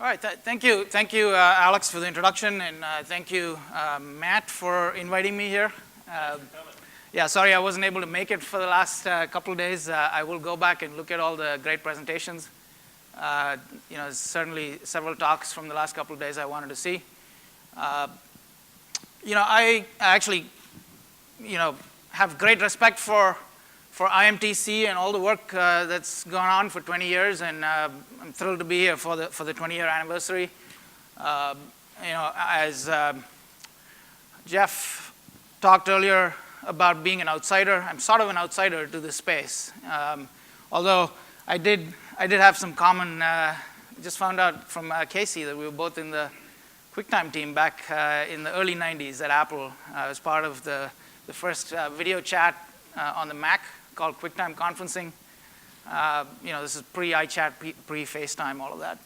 All right, thank you, Alex, for the introduction, and thank you, Matt, for inviting me here. Yeah, sorry I wasn't able to make it for the last couple of days. I will go back and look at all the great presentations. Certainly several talks from the last couple of days I wanted to see. I actually, have great respect for IMTC and all the work that's gone on for 20 years, and I'm thrilled to be here for the 20-year anniversary. As Jeff talked earlier about being an outsider, I'm sort of an outsider to this space. Although I did have some common. Just found out from Casey that we were both in the QuickTime team back in the early 90s at Apple. As part of the first video chat on the Mac called QuickTime Conferencing. This is pre-iChat, pre-FaceTime, all of that.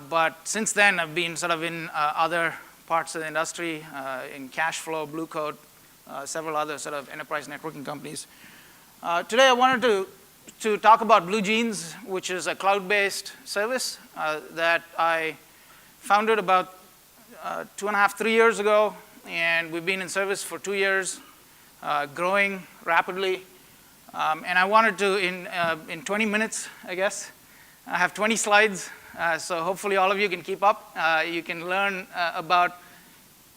But since then, I've been sort of in other parts of the industry, in Cashflow, Blue Coat, several other sort of enterprise networking companies. Today, I wanted to talk about BlueJeans, which is a cloud-based service that I founded about 2.5, 3 years ago, and we've been in service for 2 years, growing rapidly. And I wanted to, in 20 minutes, I guess, I have 20 slides, so hopefully all of you can keep up. You can learn about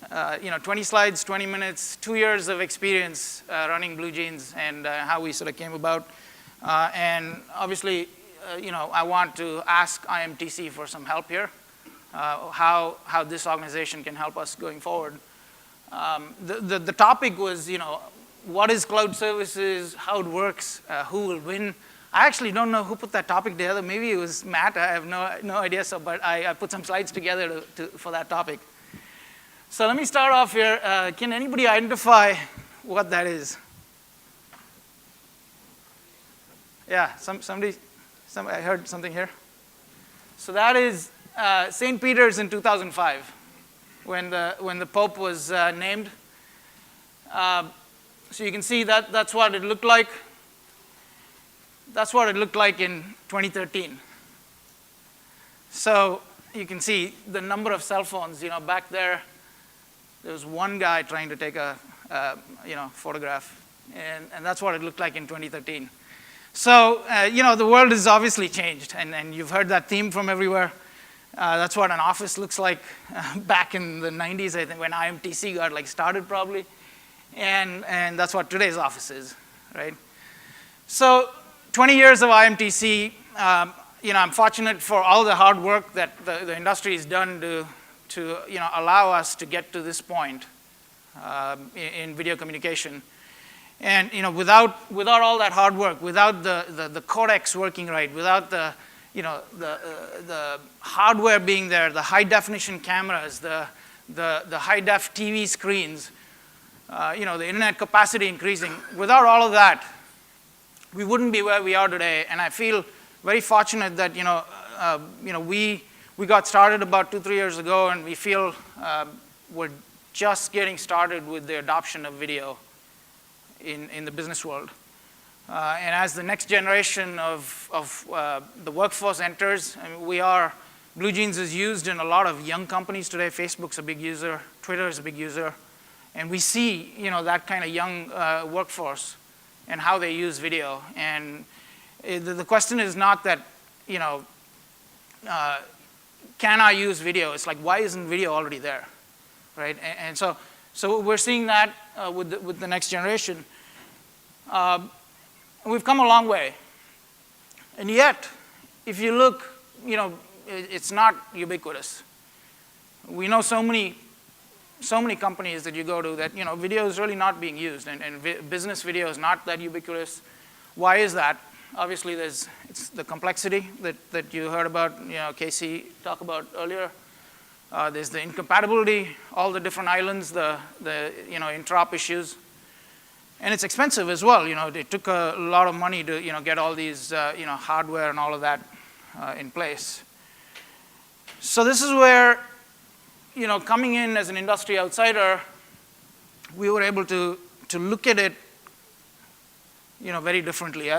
20 slides, 20 minutes, 2 years of experience running BlueJeans and how we sort of came about. And obviously, I want to ask IMTC for some help here, how this organization can help us going forward. The topic was, what is cloud services, how it works, who will win. I actually don't know who put that topic together. Maybe it was Matt. I have no idea. But I put some slides together for that topic. So let me start off here. Can anybody identify what that is? Yeah, I heard something here. So that is St. Peter's in 2005, when the Pope was named. So you can see that's what it looked like. That's what it looked like in 2013. So you can see the number of cell phones. Back there was one guy trying to take a photograph, and that's what it looked like in 2013. So the world has obviously changed, and you've heard that theme from everywhere. That's what an office looks like back in the 90s, I think, when IMTC got started probably. And that's what today's office is, right? So 20 years of IMTC, I'm fortunate for all the hard work that the industry has done to allow us to get to this point in video communication. And without all that hard work, without the codecs working right, without the hardware being there, the high definition cameras, the high def TV screens, the internet capacity increasing. Without all of that, we wouldn't be where we are today. And I feel very fortunate that we got started about 2-3 years ago, and we feel we're just getting started with the adoption of video in the business world. And as the next generation of the workforce enters, BlueJeans is used in a lot of young companies today. Facebook's a big user, Twitter is a big user. And we see, that kind of young workforce and how they use video. And the question is not that, can I use video? It's like, why isn't video already there, right? And so we're seeing that with the next generation. We've come a long way. And yet, if you look, it's not ubiquitous. We know so many companies that you go to that video is really not being used, and business video is not that ubiquitous. Why is that? Obviously, it's the complexity that you heard about, Casey talk about earlier. There's the incompatibility, all the different islands, the interop issues, and it's expensive as well. It took a lot of money to get all these hardware and all of that in place. So this is where, coming in as an industry outsider, we were able to look at it, very differently.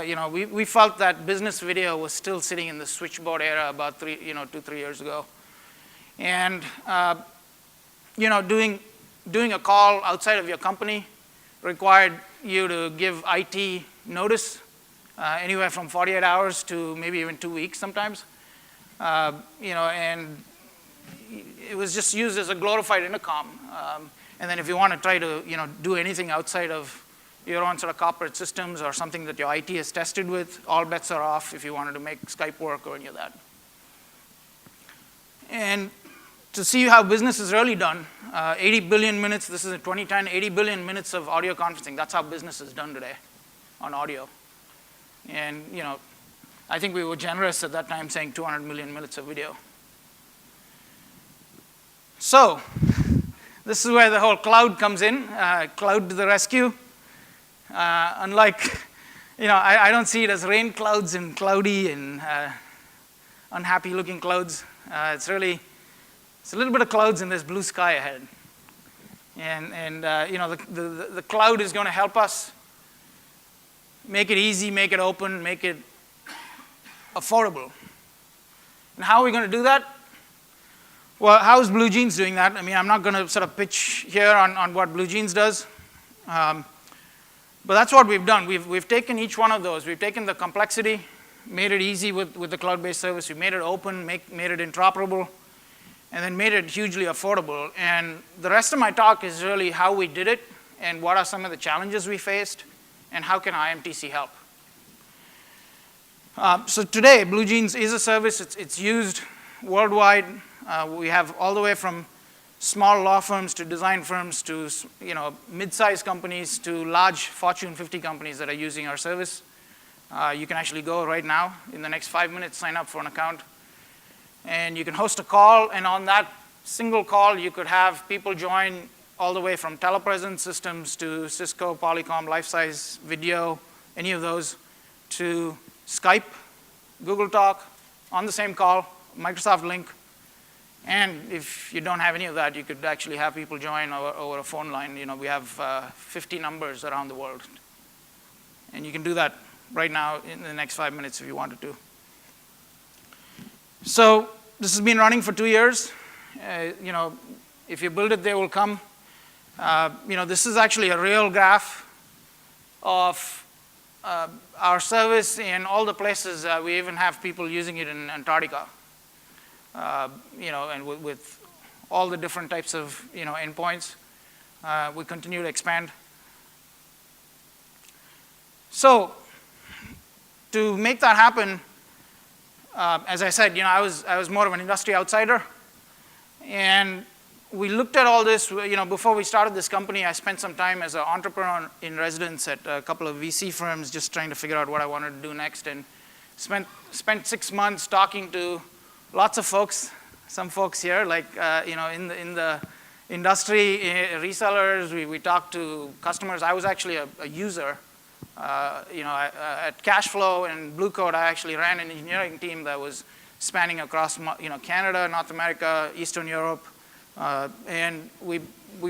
We felt that business video was still sitting in the switchboard era about 2-3 years ago. And doing a call outside of your company required you to give IT notice, anywhere from 48 hours to maybe even 2 weeks sometimes. And it was just used as a glorified intercom. And then if you want to try to do anything outside of your own sort of corporate systems or something that your IT is tested with, all bets are off if you wanted to make Skype work or any of that. And to see how business is really done, 80 billion minutes, this is in 2010, 80 billion minutes of audio conferencing. That's how business is done today on audio. And I think we were generous at that time saying 200 million minutes of video. So this is where the whole cloud comes in, cloud to the rescue. Unlike, I don't see it as rain clouds and cloudy and unhappy looking clouds. It's a little bit of clouds in this blue sky ahead. And the cloud is going to help us make it easy, make it open, make it affordable. And how are we going to do that? Well, how is BlueJeans doing that? I mean, I'm not going to sort of pitch here on what BlueJeans does. But that's what we've done. We've taken each one of those. We've taken the complexity, made it easy with the cloud-based service. We made it open, made it interoperable, and then made it hugely affordable. And the rest of my talk is really how we did it and what are some of the challenges we faced and how can IMTC help. So today, BlueJeans is a service. It's used worldwide. We have all the way from small law firms to design firms to mid-sized companies to large Fortune 50 companies that are using our service. You can actually go right now, in the next 5 minutes, sign up for an account. And you can host a call, and on that single call, you could have people join all the way from telepresence systems to Cisco, Polycom, life-size video, any of those, to Skype, Google Talk, on the same call, Microsoft Link. And if you don't have any of that, you could actually have people join over a phone line. We have 50 numbers around the world. And you can do that right now in the next 5 minutes if you wanted to. So this has been running for 2 years. If you build it, they will come. This is actually a real graph of our service in all the places. We even have people using it in Antarctica. And with all the different types of endpoints, we continue to expand. So to make that happen, as I said, I was more of an industry outsider, and we looked at all this. Before we started this company, I spent some time as an entrepreneur in residence at a couple of VC firms, just trying to figure out what I wanted to do next, and spent 6 months talking to lots of folks. Some folks here, like in the industry, resellers. We talked to customers. I was actually a user. At Cashflow and Blue Coat, I actually ran an engineering team that was spanning across Canada, North America, Eastern Europe, and we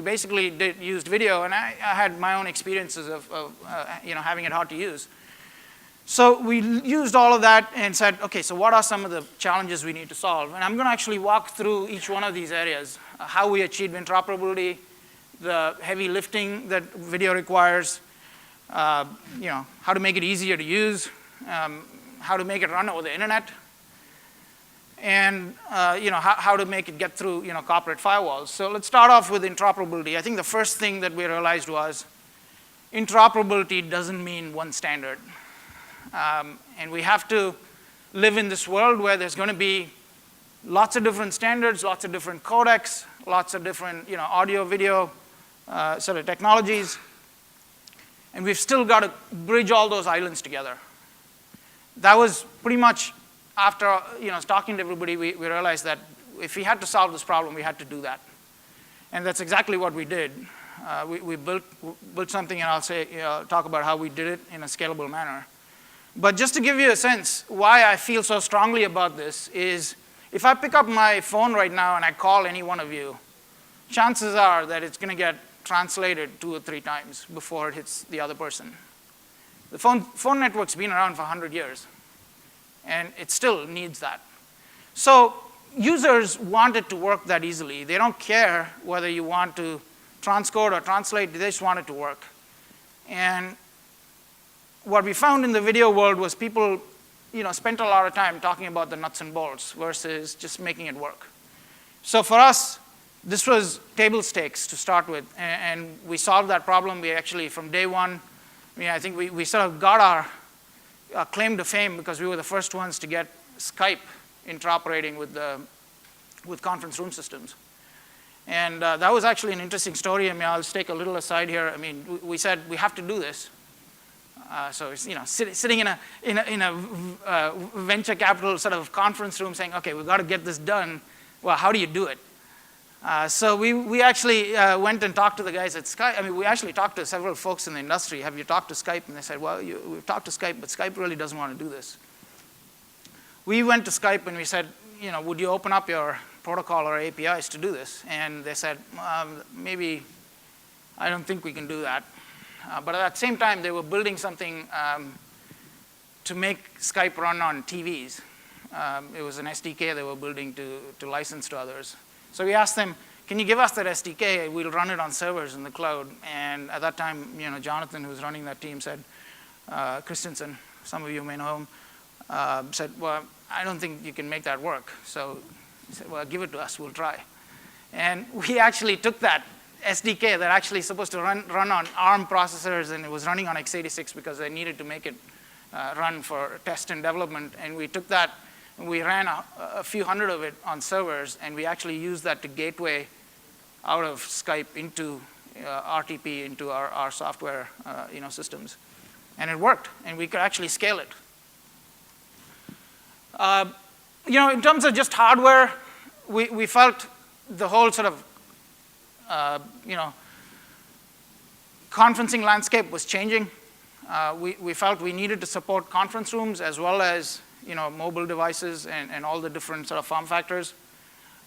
basically used video, and I had my own experiences of having it hard to use. So we used all of that and said, okay, so what are some of the challenges we need to solve? And I'm going to actually walk through each one of these areas, how we achieved interoperability, the heavy lifting that video requires, how to make it easier to use, how to make it run over the internet, and how to make it get through corporate firewalls. So let's start off with interoperability. I think the first thing that we realized was interoperability doesn't mean one standard. And we have to live in this world where there's going to be lots of different standards, lots of different codecs, lots of different audio, video sort of technologies. And we've still got to bridge all those islands together. That was pretty much after talking to everybody, we realized that if we had to solve this problem, we had to do that. And that's exactly what we did. We built something, and I'll talk about how we did it in a scalable manner. But just to give you a sense why I feel so strongly about this is if I pick up my phone right now and I call any one of you, chances are that it's going to get translated 2 or 3 times before it hits the other person. The phone network's been around for 100 years, and it still needs that. So users want it to work that easily. They don't care whether you want to transcode or translate, they just want it to work. And what we found in the video world was people spent a lot of time talking about the nuts and bolts versus just making it work. So for us, this was table stakes to start with, and we solved that problem. We actually, from day one, I think we sort of got our claim to fame because we were the first ones to get Skype interoperating with conference room systems. And that was actually an interesting story. I'll just take a little aside here. We said we have to do this. So it's, sitting in a venture capital sort of conference room saying, okay, we've got to get this done. Well, how do you do it? So we actually went and talked to the guys at Skype. We actually talked to several folks in the industry. Have you talked to Skype? And they said, well, we've talked to Skype, but Skype really doesn't want to do this. We went to Skype and we said, would you open up your protocol or APIs to do this? And they said, maybe, I don't think we can do that. But at the same time, they were building something to make Skype run on TVs. It was an SDK they were building to license to others. So we asked them, can you give us that SDK? We'll run it on servers in the cloud. And at that time, Jonathan, who was running that team, said, Christensen, some of you may know him, said, well, I don't think you can make that work. So he said, well, give it to us, we'll try. And we actually took that SDK that actually supposed to run on ARM processors, and it was running on x86 because they needed to make it run for test and development. And we took that, and we ran a few hundred of it on servers, and we actually used that to gateway out of Skype into RTP, into our software systems. And it worked, and we could actually scale it. In terms of just hardware, we felt the whole sort of conferencing landscape was changing. We felt we needed to support conference rooms as well as mobile devices and all the different sort of form factors.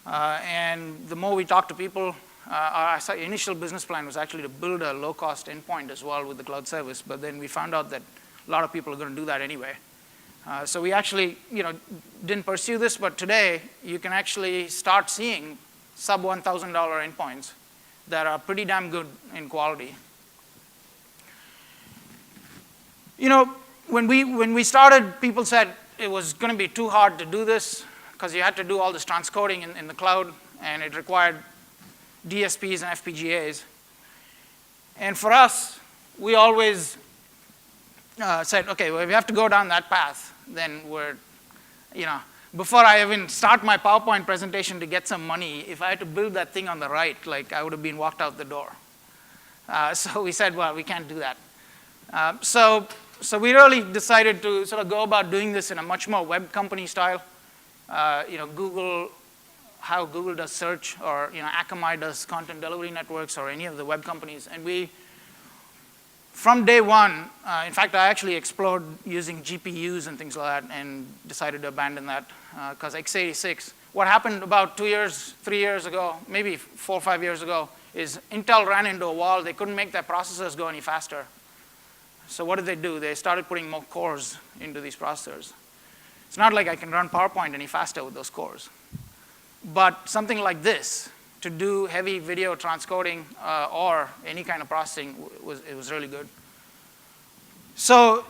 And the more we talked to people, our initial business plan was actually to build a low-cost endpoint as well with the cloud service. But then we found out that a lot of people are going to do that anyway. So we actually didn't pursue this, but today you can actually start seeing sub $1,000 endpoints that are pretty damn good in quality. When we started, people said it was going to be too hard to do this because you had to do all this transcoding in the cloud, and it required DSPs and FPGAs. And for us, we always said, okay, well, if we have to go down that path, then we're, before I even start my PowerPoint presentation to get some money, if I had to build that thing on the right, I would have been walked out the door. So we said, well, we can't do that. So we really decided to sort of go about doing this in a much more web company style. Google, how Google does search, or Akamai does content delivery networks, or any of the web companies. And we, from day one, in fact, I actually explored using GPUs and things like that and decided to abandon that because x86, what happened about 2 years, 3 years ago, maybe 4 or 5 years ago, is Intel ran into a wall. They couldn't make their processors go any faster. So what did they do? They started putting more cores into these processors. It's not like I can run PowerPoint any faster with those cores. But something like this, to do heavy video transcoding or any kind of processing, it was really good. So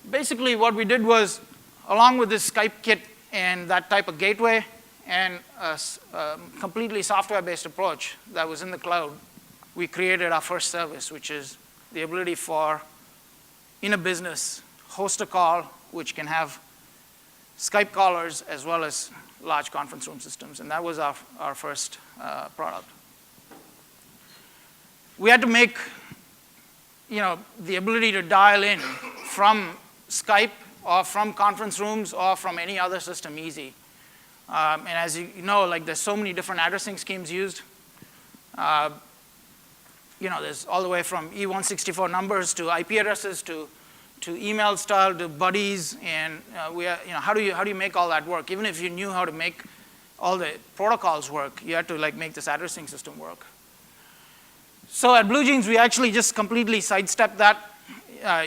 basically what we did was, along with this Skype kit and that type of gateway and a completely software-based approach that was in the cloud, we created our first service, which is the ability for, in a business, host a call which can have Skype callers as well as large conference room systems. And that was our first product. We had to make the ability to dial in from Skype or from conference rooms or from any other system easy. And as you know, there's so many different addressing schemes used. There's all the way from E164 numbers to IP addresses to email style to buddies, and how do you make all that work? Even if you knew how to make all the protocols work, you had to make this addressing system work. So at BlueJeans, we actually just completely sidestepped that.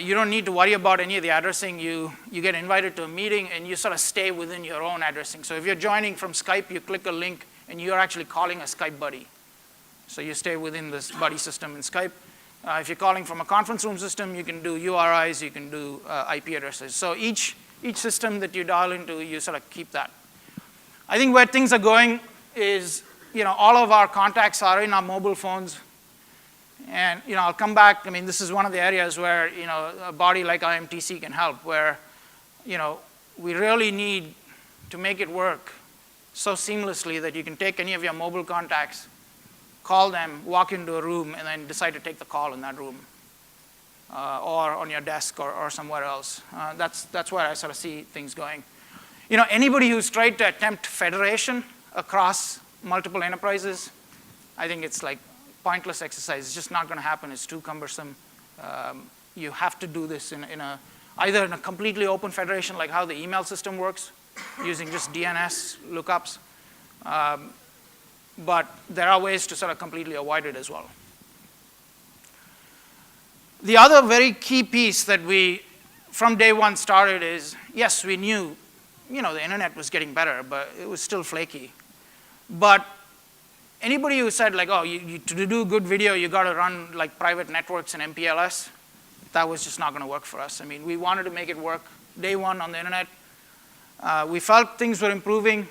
you don't need to worry about any of the addressing. You get invited to a meeting, and you sort of stay within your own addressing. So if you're joining from Skype, you click a link, and you're actually calling a Skype buddy. So you stay within this buddy system in Skype. If you're calling from a conference room system, you can do URIs, you can do IP addresses. So each system that you dial into, you sort of keep that. I think where things are going is, all of our contacts are in our mobile phones. And I'll come back. I mean, this is one of the areas where a body like IMTC can help, where we really need to make it work so seamlessly that you can take any of your mobile contacts, call them, walk into a room, and then decide to take the call in that room, or on your desk or somewhere else. That's where I sort of see things going. Anybody who's tried to attempt federation across multiple enterprises, I think it's like pointless exercise. It's just not going to happen. It's too cumbersome. You have to do this either in a completely open federation, like how the email system works, using just DNS lookups. But there are ways to sort of completely avoid it as well. The other very key piece that we, from day one, started is, yes, we knew, the internet was getting better, but it was still flaky. But anybody who said, like, oh, to do good video, you got to run like private networks and MPLS, that was just not going to work for us. I mean, we wanted to make it work day one on the internet. We felt things were improving,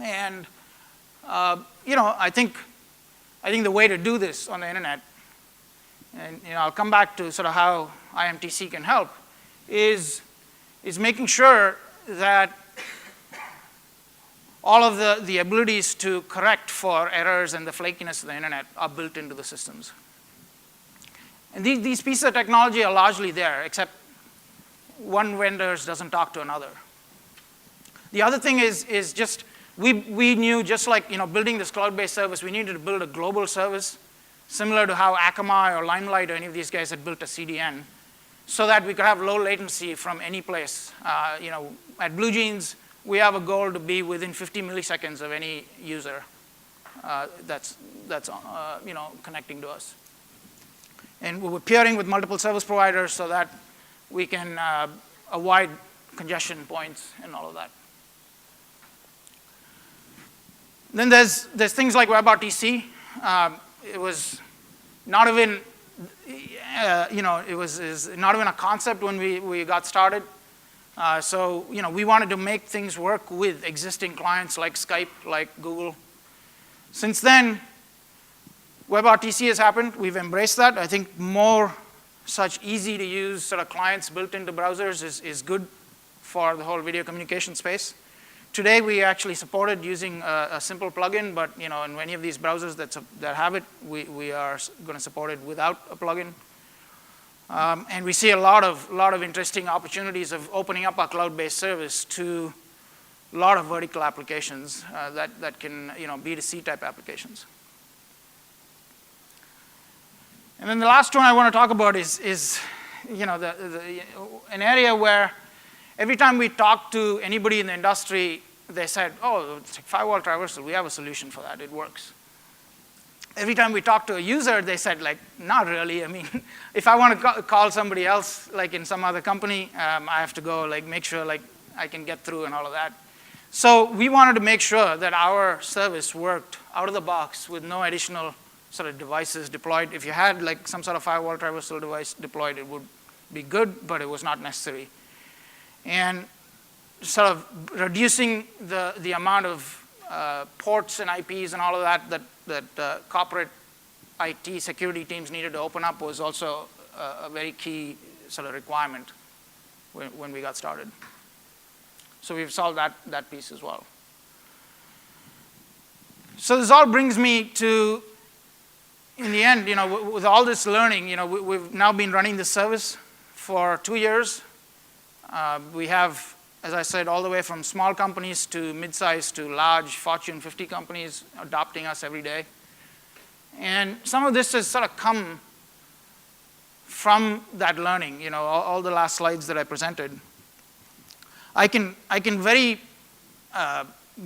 and I think the way to do this on the internet, and I'll come back to sort of how IMTC can help, is making sure that all of the abilities to correct for errors and the flakiness of the internet are built into the systems. And these pieces of technology are largely there, except one vendor doesn't talk to another. The other thing is just, we knew, just like building this cloud-based service, we needed to build a global service, similar to how Akamai or Limelight or any of these guys had built a CDN, so that we could have low latency from any place. At BlueJeans, we have a goal to be within 50 milliseconds of any user that's connecting to us. And we're peering with multiple service providers so that we can avoid congestion points and all of that. Then there's things like WebRTC. It was not even, it was not even a concept when we got started. So we wanted to make things work with existing clients like Skype, like Google. Since then, WebRTC has happened. We've embraced that. I think more such easy to use sort of clients built into browsers is good for the whole video communication space. Today, we actually support it using a simple plugin, but in many of these browsers that have it, we are going to support it without a plugin. And we see a lot of interesting opportunities of opening up our cloud-based service to a lot of vertical applications that can, B2C type applications. And then the last one I want to talk about is an area where every time we talk to anybody in the industry, they said, oh, it's like Firewall Traversal, we have a solution for that, it works. Every time we talk to a user, they said, like, not really. I mean, if I want to call somebody else, like in some other company, I have to go, like, make sure, like, I can get through and all of that. So we wanted to make sure that our service worked out of the box with no additional sort of devices deployed. If you had, like, some sort of Firewall Traversal device deployed, it would be good, but it was not necessary. And sort of reducing the amount of ports and IPs and all of that corporate IT security teams needed to open up was also a very key sort of requirement when we got started. So we've solved that piece as well. So this all brings me to, in the end, with all this learning, we've now been running this service for 2 years. We have, as I said, all the way from small companies to mid-sized to large Fortune 50 companies adopting us every day. And some of this has sort of come from that learning, all the last slides that I presented. I can very,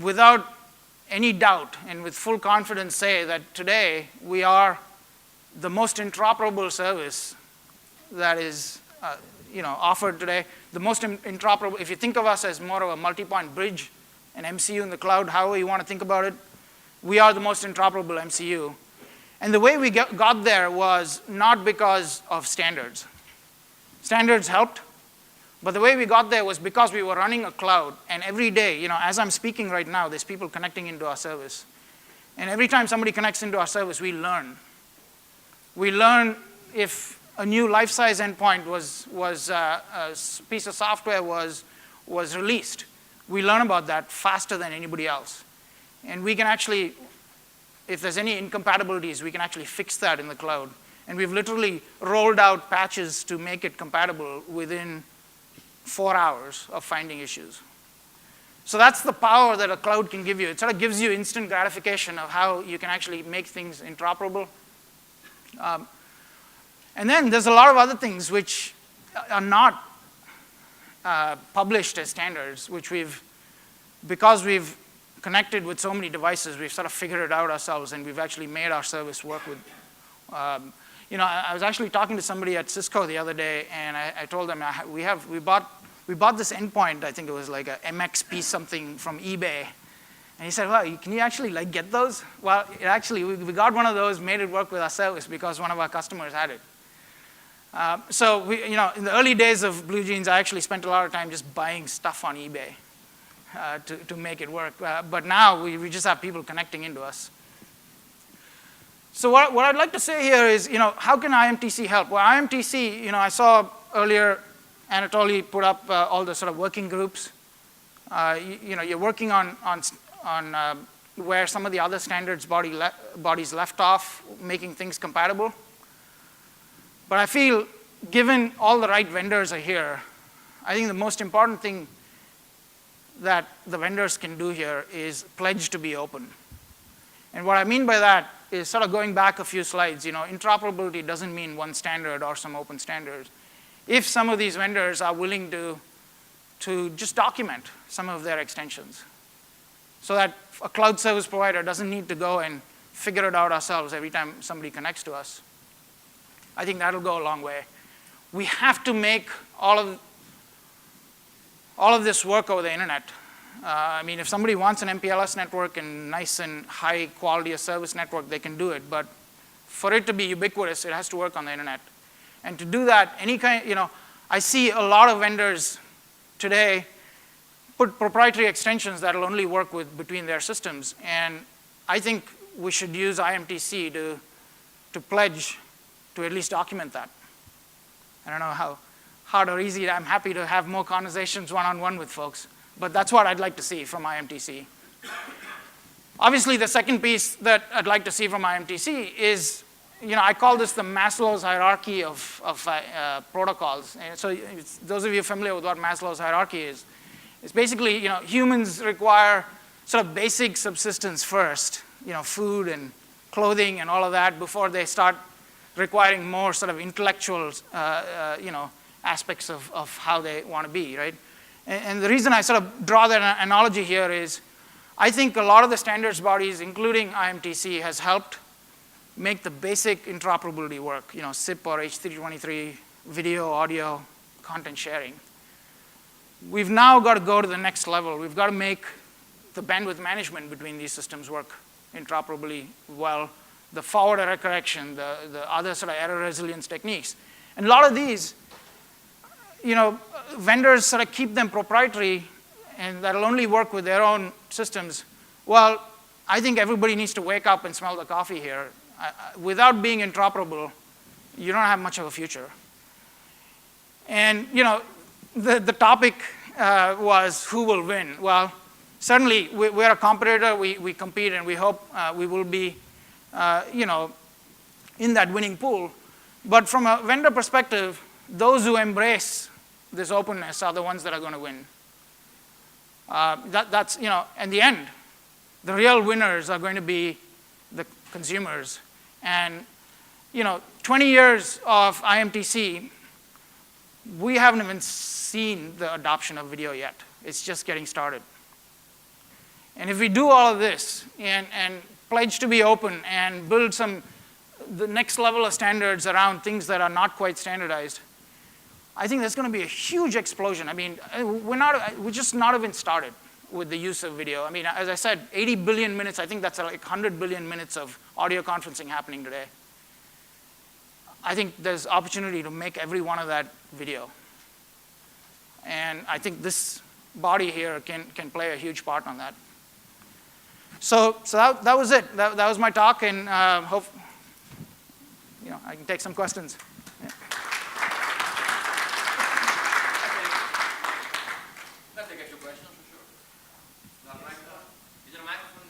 without any doubt and with full confidence say that today we are the most interoperable service that is offered today. The most interoperable, if you think of us as more of a multi-point bridge, an MCU in the cloud, however you want to think about it, we are the most interoperable MCU. And the way we got there was not because of standards. Standards helped, but the way we got there was because we were running a cloud, and every day, as I'm speaking right now, there's people connecting into our service. And every time somebody connects into our service, we learn. We learn if a new life-size endpoint a piece of software was released. We learn about that faster than anybody else. And we can actually, if there's any incompatibilities, we can actually fix that in the cloud. And we've literally rolled out patches to make it compatible within 4 hours of finding issues. So that's the power that a cloud can give you. It sort of gives you instant gratification of how you can actually make things interoperable. And then there's a lot of other things which are not published as standards, which because we've connected with so many devices, we've sort of figured it out ourselves, and we've actually made our service work with. I was actually talking to somebody at Cisco the other day, and I told them we bought this endpoint. I think it was like a MXP something from eBay, and he said, "Well, can you actually get those?" Well, we got one of those, made it work with our service because one of our customers had it. So in the early days of BlueJeans, I actually spent a lot of time just buying stuff on eBay to make it work. But now we just have people connecting into us. So what I'd like to say here is, how can IMTC help? Well, IMTC, I saw earlier Anatoly put up all the sort of working groups. You're working on where some of the other standards bodies left off, making things compatible. But I feel, given all the right vendors are here, I think the most important thing that the vendors can do here is pledge to be open. And what I mean by that is sort of going back a few slides. Interoperability doesn't mean one standard or some open standards. If some of these vendors are willing to just document some of their extensions so that a cloud service provider doesn't need to go and figure it out ourselves every time somebody connects to us, I think that'll go a long way. We have to make all of this work over the internet. If somebody wants an MPLS network and nice and high quality of service network, they can do it. But for it to be ubiquitous, it has to work on the internet. And to do that, I see a lot of vendors today put proprietary extensions that will only work between their systems. And I think we should use IMTC to pledge to at least document that. I don't know how hard or easy. I'm happy to have more conversations one-on-one with folks. But that's what I'd like to see from IMTC. Obviously, the second piece that I'd like to see from IMTC is, I call this the Maslow's hierarchy of protocols. And so those of you familiar with what Maslow's hierarchy is, it's basically, humans require sort of basic subsistence first, food and clothing and all of that before they start requiring more sort of intellectual, aspects of how they want to be, right? And the reason I sort of draw that analogy here is I think a lot of the standards bodies, including IMTC, has helped make the basic interoperability work, SIP or H323, video, audio, content sharing. We've now got to go to the next level. We've got to make the bandwidth management between these systems work interoperably well, the forward error correction, the other sort of error resilience techniques. And a lot of these, vendors sort of keep them proprietary and that'll only work with their own systems. Well, I think everybody needs to wake up and smell the coffee here. Without being interoperable, you don't have much of a future. And the topic was who will win. Well, certainly we're a competitor. We compete, and we hope we will be, in that winning pool. But from a vendor perspective, those who embrace this openness are the ones that are going to win. That's in the end, the real winners are going to be the consumers. And 20 years of IMTC, we haven't even seen the adoption of video yet. It's just getting started. And if we do all of this and pledge to be open and build some the next level of standards around things that are not quite standardized, I think there's going to be a huge explosion. I mean, we're just not even started with the use of video. I mean, as I said, 80 billion minutes, I think that's like 100 billion minutes of audio conferencing happening today. I think there's opportunity to make every one of that video. And I think this body here can play a huge part on that. So that was it. That was my talk, and hope I can take some questions. Yeah. I'll take a few questions for sure. Is there a microphone?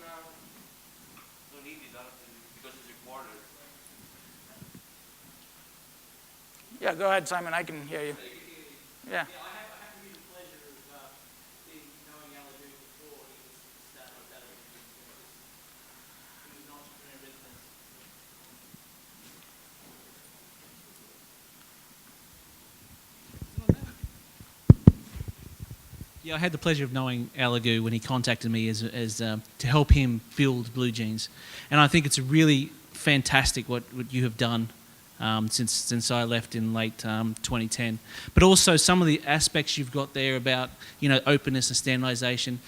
Don't need it because it's recorded. Yeah, go ahead, Simon. I can hear you. Yeah. I have the pleasure of knowing Alagu before he was starting that. He was an entrepreneur business. Yeah, I had the pleasure of knowing Alagu when he contacted me as to help him build BlueJeans, and I think it's really fantastic what you have done since I left in late 2010. But also some of the aspects you've got there about openness and standardization.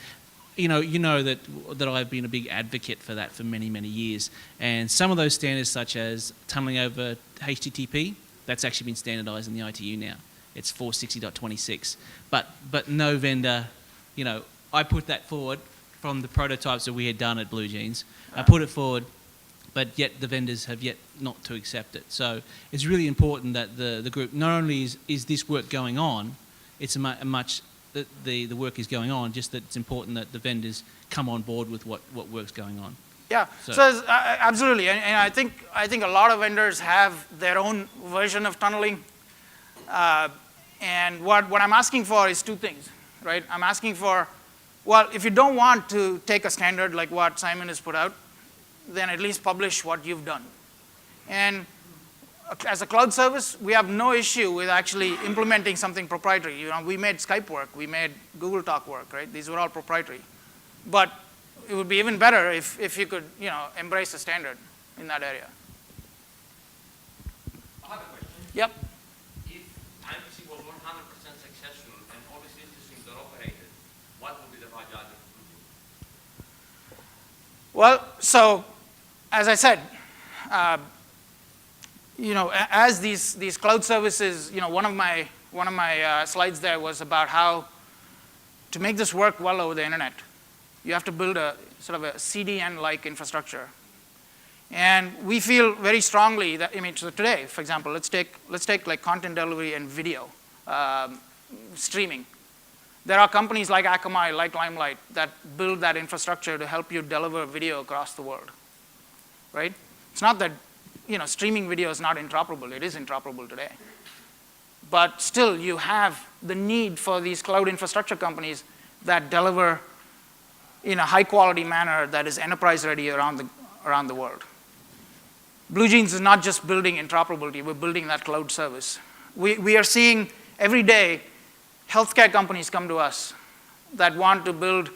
You know that I've been a big advocate for that for many years, and some of those standards such as tunneling over HTTP, that's actually been standardized in the ITU now. It's 460.26, but no vendor, I put that forward from the prototypes that we had done at BlueJeans. I put it forward, but yet the vendors have yet not to accept it. So it's really important that the group, not only is this work going on, it's the work is going on, just that it's important that the vendors come on board with what work's going on. Yeah, so absolutely, and I think a lot of vendors have their own version of tunneling. And what I'm asking for is two things, right? I'm asking for, well, if you don't want to take a standard like what Simon has put out, then at least publish what you've done. And as a cloud service, we have no issue with actually implementing something proprietary. We made Skype work, we made Google Talk work, right? These were all proprietary. But it would be even better if you could, embrace a standard in that area. I have a question. Yep. IMTC was 100% successful and all the systems are operated, what would be the value added? Well, so as I said, as these cloud services, one of my slides there was about how to make this work well over the internet, you have to build a sort of a CDN-like infrastructure. And we feel very strongly that, so today, for example, let's take like content delivery and video streaming. There are companies like Akamai, like Limelight, that build that infrastructure to help you deliver video across the world, right? It's not that, streaming video is not interoperable. It is interoperable today. But still, you have the need for these cloud infrastructure companies that deliver in a high-quality manner that is enterprise-ready around the world. BlueJeans is not just building interoperability, we're building that cloud service. We are seeing every day healthcare companies come to us that want to build,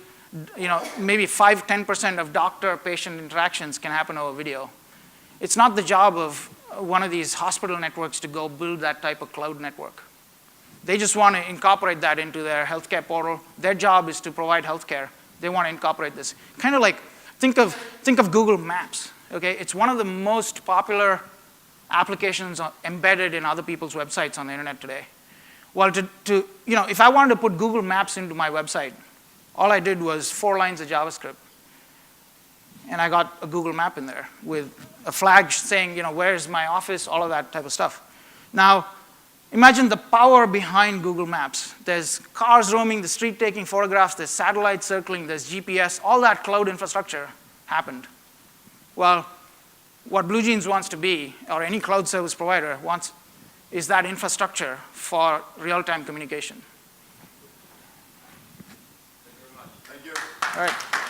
maybe 5–10% of doctor-patient interactions can happen over video. It's not the job of one of these hospital networks to go build that type of cloud network. They just want to incorporate that into their healthcare portal. Their job is to provide healthcare. They want to incorporate this. Kind of like, think of Google Maps. Okay, it's one of the most popular applications embedded in other people's websites on the internet today. Well, if I wanted to put Google Maps into my website, all I did was 4 lines of JavaScript, and I got a Google Map in there with a flag saying, where's my office, all of that type of stuff. Now, imagine the power behind Google Maps. There's cars roaming the street taking photographs, there's satellites circling, there's GPS, all that cloud infrastructure happened. Well, what BlueJeans wants to be, or any cloud service provider wants, is that infrastructure for real-time communication. Thank you very much. Thank you. All right.